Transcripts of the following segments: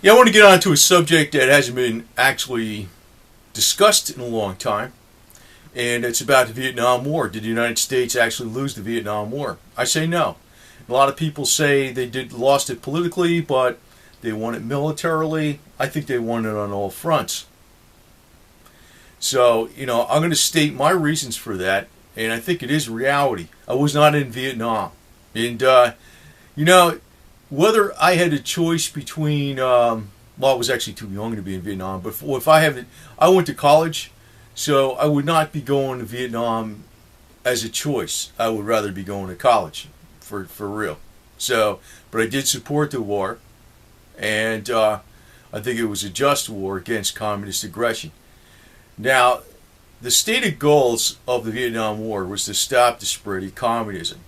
Yeah, I want to get on to a subject that hasn't been actually discussed in a long time, and it's about the Vietnam War. Did the United States actually lose the Vietnam War? I say no. A lot of people say they lost it politically, but they won it militarily. I think they won it on all fronts. So, I'm going to state my reasons for that, and I think it is reality. I was not in Vietnam. And, whether I had a choice between, I was actually too young to be in Vietnam, but if I went to college, so I would not be going to Vietnam as a choice. I would rather be going to college, for real. So, but I did support the war, and I think it was a just war against communist aggression. Now, the stated goals of the Vietnam War was to stop the spread of communism.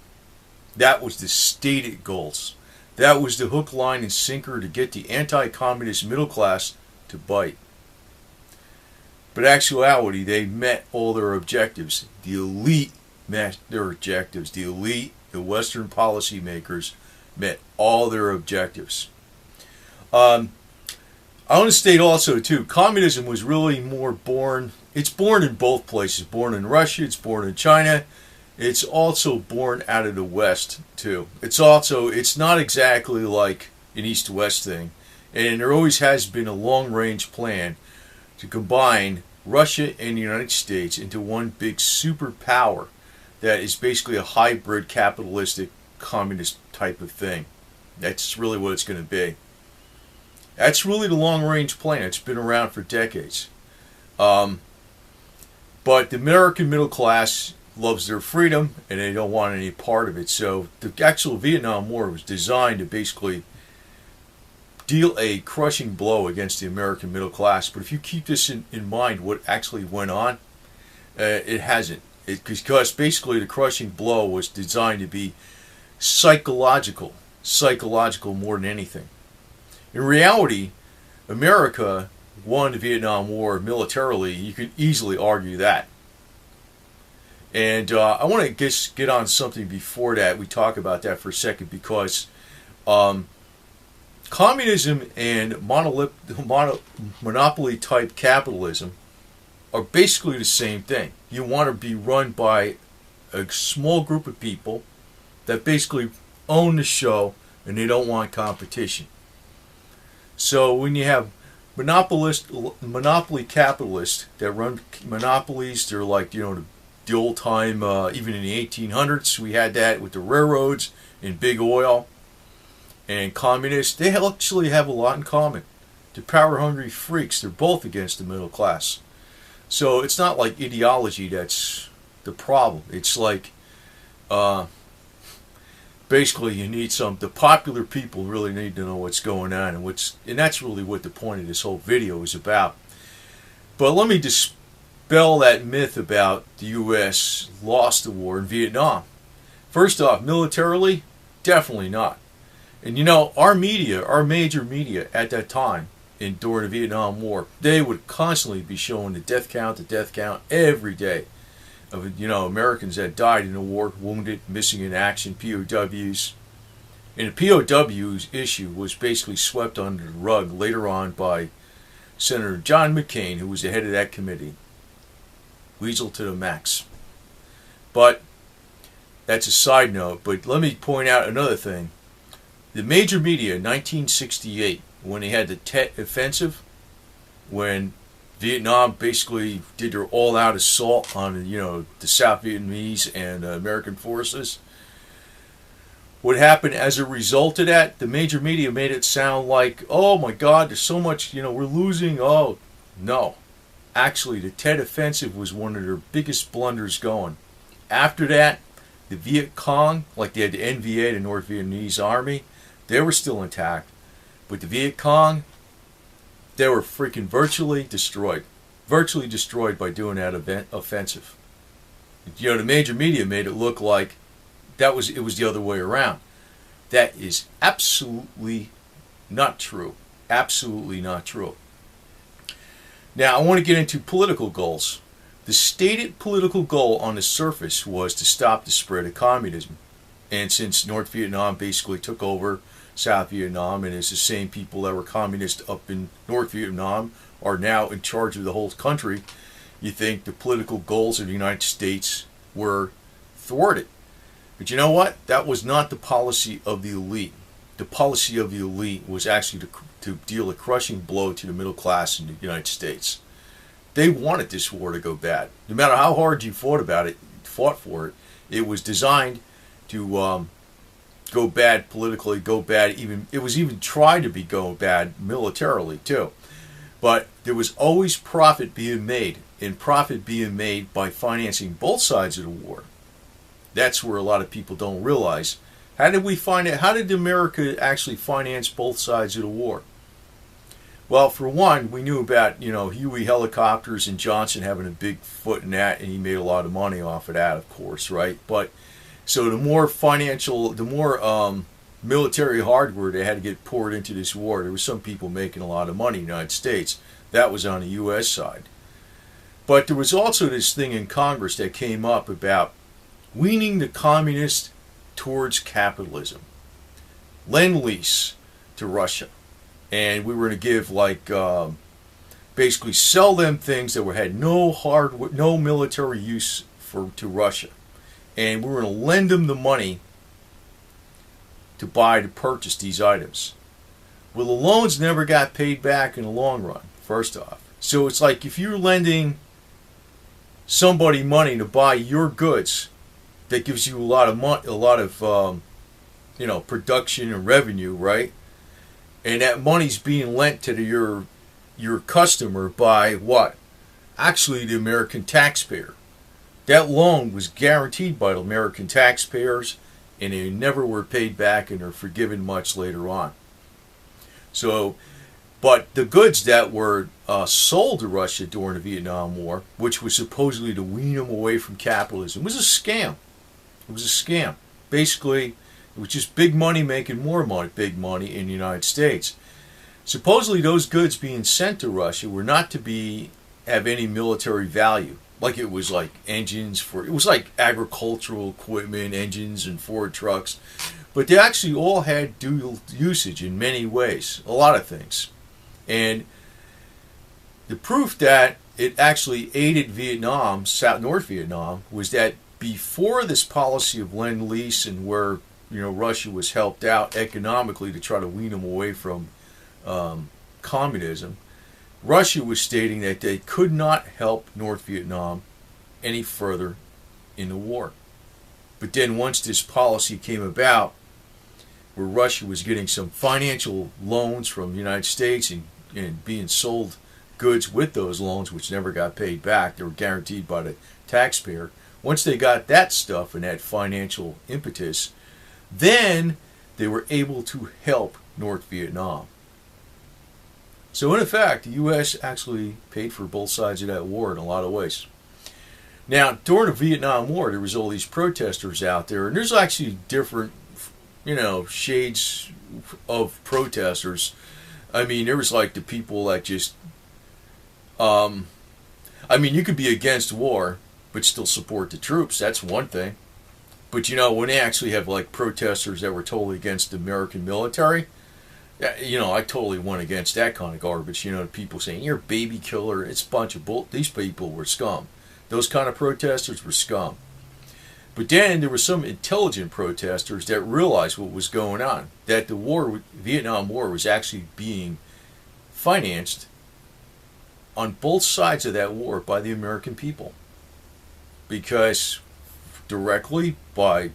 That was the stated goals. That was the hook, line, and sinker to get the anti-communist middle class to bite. But in actuality, they met all their objectives. The elite met their objectives. The elite, the Western policymakers, met all their objectives. I want to state also, too, communism was really it's born in both places. Born in Russia, it's born in China. It's also born out of the West, too. It's not exactly like an East-West thing. And there always has been a long-range plan to combine Russia and the United States into one big superpower that is basically a hybrid capitalistic communist type of thing. That's really what it's going to be. That's really the long-range plan. It's been around for decades. But the American middle class loves their freedom, and they don't want any part of it. So the actual Vietnam War was designed to basically deal a crushing blow against the American middle class. But if you keep this in mind, what actually went on, it hasn't. Because basically the crushing blow was designed to be psychological more than anything. In reality, America won the Vietnam War militarily. You could easily argue that. And I want to just get on something before that. We talk about that for a second because communism and monopoly type capitalism are basically the same thing. You want to be run by a small group of people that basically own the show and they don't want competition. So when you have monopoly capitalists that run monopolies, they're like, the old time, even in the 1800s, we had that with the railroads and big oil. And communists, they actually have a lot in common. They're power-hungry freaks. They're both against the middle class. So it's not like ideology that's the problem. It's like, basically you need the popular people really need to know what's going on, and that's really what the point of this whole video is about. But let me dispel that myth about the U.S. lost the war in Vietnam. First off, militarily, definitely not. And our major media at that time, during the Vietnam War, they would constantly be showing the death count every day of Americans that died in the war, wounded, missing in action, POWs. And the POWs issue was basically swept under the rug later on by Senator John McCain, who was the head of that committee. Weasel to the max. But that's a side note. But let me point out another thing. The major media in 1968, when they had the Tet Offensive, when Vietnam basically did their all-out assault on the South Vietnamese and American forces. What happened as a result of that? The major media made it sound like, oh my God, there's so much, we're losing. Oh, no. Actually, the Tet Offensive was one of their biggest blunders going. After that, the Viet Cong, like they had the NVA, the North Vietnamese Army, they were still intact. But the Viet Cong, they were freaking virtually destroyed by doing that offensive. The major media made it look like it was the other way around. That is absolutely not true. Absolutely not true. Now, I want to get into political goals. The stated political goal on the surface was to stop the spread of communism. And since North Vietnam basically took over South Vietnam, and it's the same people that were communist up in North Vietnam are now in charge of the whole country, you think the political goals of the United States were thwarted. But you know what? That was not the policy of the elite. The policy of the elite was actually to deal a crushing blow to the middle class in the United States. They wanted this war to go bad. No matter how hard you fought for it, it was designed to go bad politically, go bad even. It was even tried to go bad militarily too. But there was always profit being made, and profit being made by financing both sides of the war. That's where a lot of people don't realize. How did we find it? How did America actually finance both sides of the war? Well, for one, we knew about, Huey helicopters and Johnson having a big foot in that, and he made a lot of money off of that, of course, right? But so the more military hardware they had to get poured into this war, there were some people making a lot of money in the United States. That was on the U.S. side. But there was also this thing in Congress that came up about weaning the communists towards capitalism. Lend-lease to Russia. And we were going to give, basically sell them things that had no military use to Russia. And we were going to lend them the money to purchase these items. Well, the loans never got paid back in the long run, first off. So it's like if you're lending somebody money to buy your goods, that gives you a lot of production and revenue, right? And that money's being lent to your customer by what? Actually, the American taxpayer. That loan was guaranteed by the American taxpayers, and they never were paid back, and are forgiven much later on. So, but the goods that were sold to Russia during the Vietnam War, which was supposedly to wean them away from capitalism, was a scam. It was a scam. Basically, it was just big money making more money, big money in the United States. Supposedly, those goods being sent to Russia were not to have any military value. Like it was like it was like agricultural equipment, engines, and Ford trucks. But they actually all had dual usage in many ways, a lot of things. And the proof that it actually aided Vietnam, North Vietnam, was that before this policy of lend-lease and where Russia was helped out economically to try to wean them away from communism, Russia was stating that they could not help North Vietnam any further in the war. But then once this policy came about, where Russia was getting some financial loans from the United States and being sold goods with those loans, which never got paid back, they were guaranteed by the taxpayer. Once they got that stuff and that financial impetus, then they were able to help North Vietnam. So in effect, the U.S. actually paid for both sides of that war in a lot of ways. Now, during the Vietnam War, there was all these protesters out there, and there's actually different, shades of protesters. I mean, there was like the people that just, you could be against war, but still support the troops. That's one thing. But when they actually have like protesters that were totally against the American military, I totally went against that kind of garbage. People saying you're a baby killer. It's a bunch of bull. These people were scum. Those kind of protesters were scum. But then there were some intelligent protesters that realized what was going on. That the Vietnam War was actually being financed on both sides of that war by the American people. Because directly by,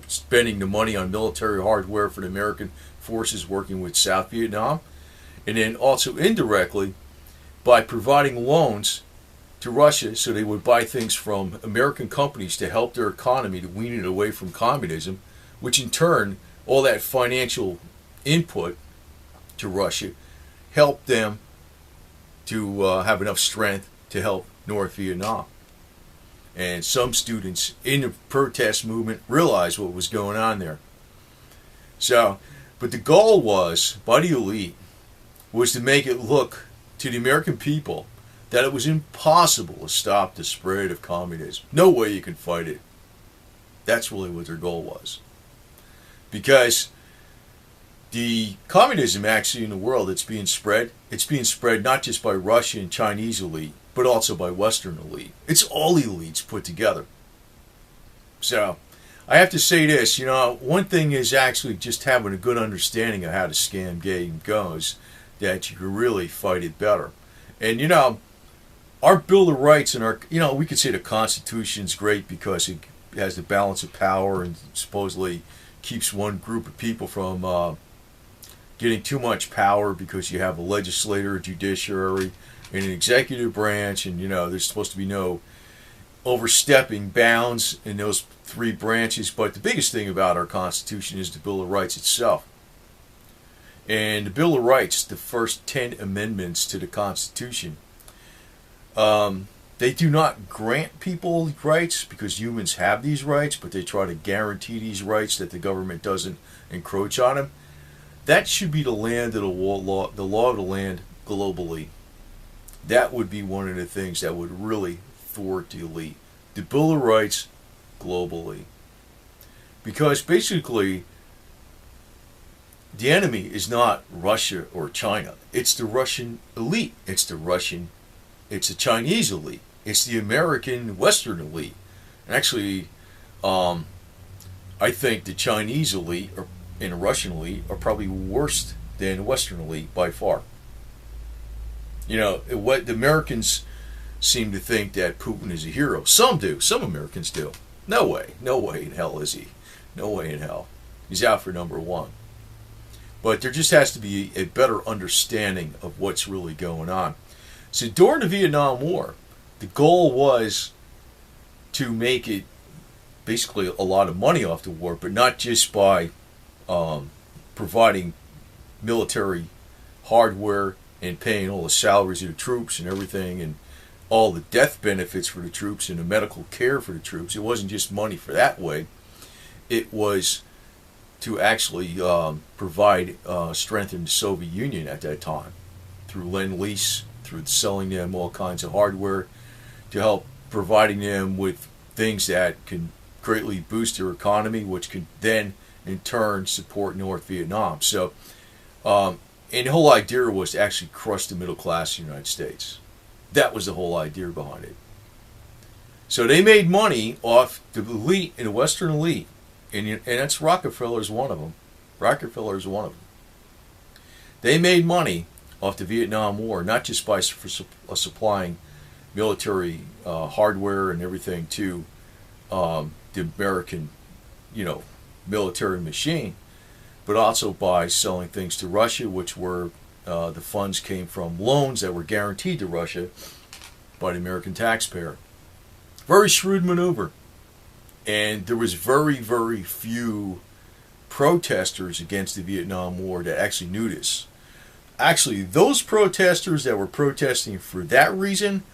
spending the money on military hardware for the American forces working with South Vietnam, and then also indirectly by providing loans to Russia so they would buy things from American companies to help their economy to wean it away from communism, which in turn, all that financial input to Russia helped them to have enough strength to help North Vietnam. And some students in the protest movement realized what was going on there. So, but the goal was, by the elite, was to make it look to the American people that it was impossible to stop the spread of communism. No way you can fight it. That's really what their goal was. Because The communism actually in the world it's being spread not just by Russian and Chinese elite, but also by Western elite. It's all elites put together. So I have to say this, one thing is actually just having a good understanding of how the scam game goes, that you can really fight it better. And our Bill of Rights and our, we could say the Constitution's great because it has the balance of power and supposedly keeps one group of people from getting too much power, because you have a legislature, a judiciary, and an executive branch, and there's supposed to be no overstepping bounds in those three branches. But the biggest thing about our Constitution is the Bill of Rights itself. And the Bill of Rights, the first 10 amendments to the Constitution, they do not grant people rights because humans have these rights, but they try to guarantee these rights that the government doesn't encroach on them. That should be the land of the law of the land globally. That would be one of the things that would really thwart the elite. The Bill of Rights globally. Because basically, the enemy is not Russia or China. It's the Russian elite. It's the Chinese elite. It's the American Western elite. And actually, I think the Chinese elite and the Russian elite are probably worse than the Western elite by far. What the Americans seem to think that Putin is a hero. Some do. Some Americans do. No way. No way in hell is he. No way in hell. He's out for number one. But there just has to be a better understanding of what's really going on. So during the Vietnam War, the goal was to make it basically a lot of money off the war, but not just by providing military hardware and paying all the salaries of the troops and everything, and all the death benefits for the troops and the medical care for the troops. It wasn't just money for that way. It was to actually provide strength in the Soviet Union at that time through Lend-Lease, through selling them all kinds of hardware, to help providing them with things that can greatly boost their economy, which can then in turn support North Vietnam. So, and the whole idea was to actually crush the middle class in the United States. That was the whole idea behind it. So they made money off the elite and the Western elite, and that's Rockefeller's one of them. Rockefeller's one of them. They made money off the Vietnam War, not just by supplying military hardware and everything to the American, military machine, but also by selling things to Russia, which were the funds came from loans that were guaranteed to Russia by the American taxpayer. Very shrewd maneuver. And there was very, very few protesters against the Vietnam War that actually knew this. Actually, those protesters that were protesting for that reason,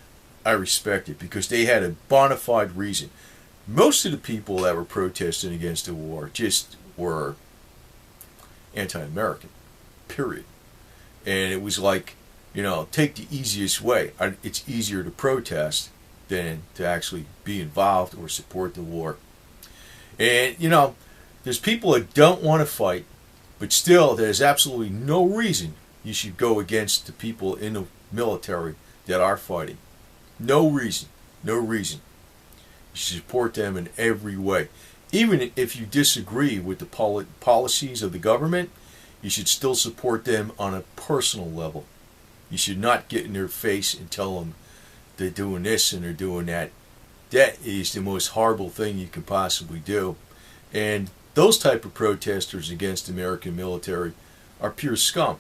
I respect it, because they had a bona fide reason. Most of the people that were protesting against the war just were anti-American, period. And it was like, take the easiest way. It's easier to protest than to actually be involved or support the war. And, there's people that don't want to fight, but still there's absolutely no reason you should go against the people in the military that are fighting. No reason. No reason. You should support them in every way. Even if you disagree with the policies of the government, you should still support them on a personal level. You should not get in their face and tell them they're doing this and they're doing that. That is the most horrible thing you can possibly do. And those type of protesters against the American military are pure scum.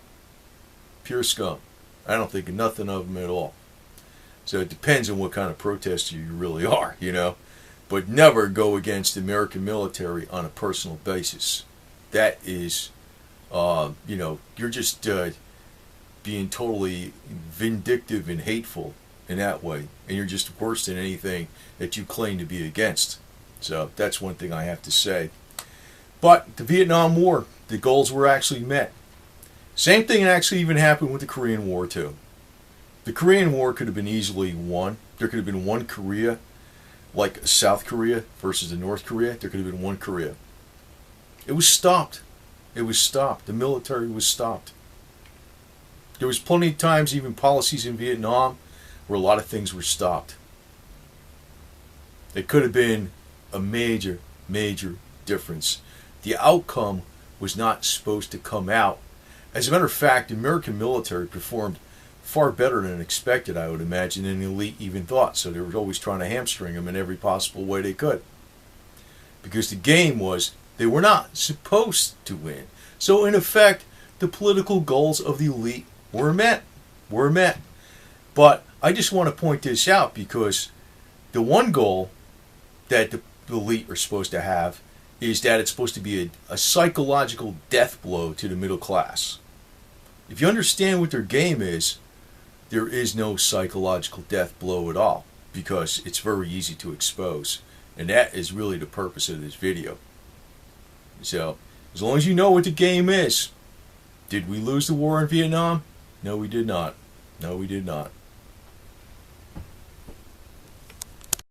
Pure scum. I don't think nothing of them at all. So it depends on what kind of protester you really are, But never go against the American military on a personal basis. That is, you're just being totally vindictive and hateful in that way. And you're just worse than anything that you claim to be against. So that's one thing I have to say. But the Vietnam War, the goals were actually met. Same thing actually even happened with the Korean War too. The Korean War could have been easily won. There could have been one Korea, like South Korea versus the North Korea. There could have been one Korea. It was stopped. It was stopped. The military was stopped. There was plenty of times, even policies in Vietnam, where a lot of things were stopped. It could have been a major, major difference. The outcome was not supposed to come out. As a matter of fact, the American military performed far better than expected, I would imagine, than the elite even thought. So they were always trying to hamstring them in every possible way they could. Because the game was, they were not supposed to win. So in effect, the political goals of the elite were met. But I just want to point this out because the one goal that the elite are supposed to have is that it's supposed to be a psychological death blow to the middle class. If you understand what their game is, there is no psychological death blow at all because it's very easy to expose. And that is really the purpose of this video. So, as long as you know what the game is, did we lose the war in Vietnam? No, we did not. No, we did not.